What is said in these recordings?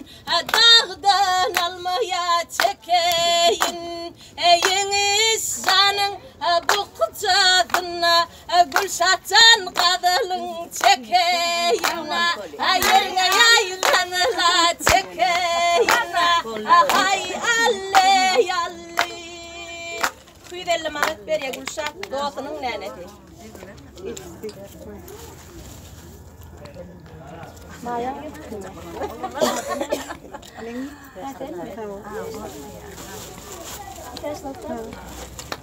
dersin dağdan almaya çekeyin Yeniz canın bu kucağına Gülşahcan kadılın çekeyin Yerine yaylanıla çekeyin Hay alle yalli Kuydelli Mehmet Beriye Gülşah doğasının neneti Maya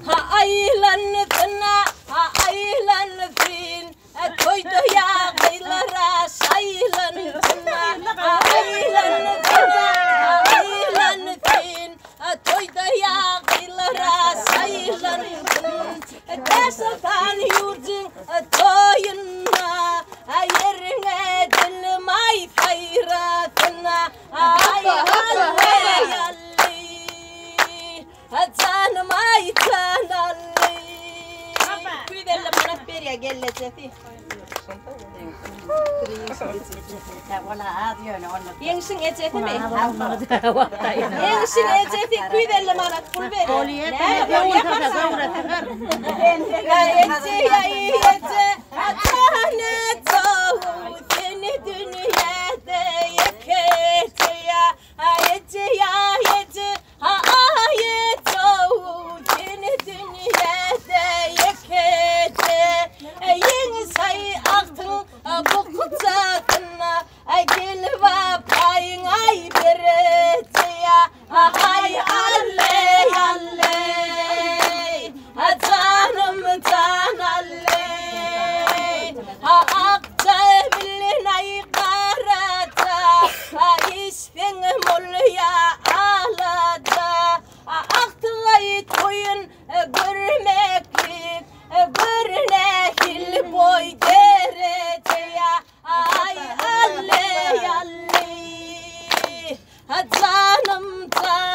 ha aylanıdın ha aylanıdın koydu ya kıylara saylanıdın ha aylanıdın ha aylanıdın koydu ya kıylara saylanıdın desetan yurdun toyunna yerine dilim ay hayratına ay halle yalli canım ay canalli Kuydelli Mehmet Beriye geleceği Yengsin eceti mi? Yengsin eceti Kuydelli Mehmet kul beri Ece ya ece Atane tavu seni dünyada yekete ya Ece ya ece Ayet tavu seni dünyada yekete Yeni say aktın bu kucağına Gel va payın ay berete ya Ay alle alle Canım can alle Akça bilin ay karata İsfin mulya alada Aktılay toyun görmeklik Görnehil boy derece ya Ay alle yalli Canım can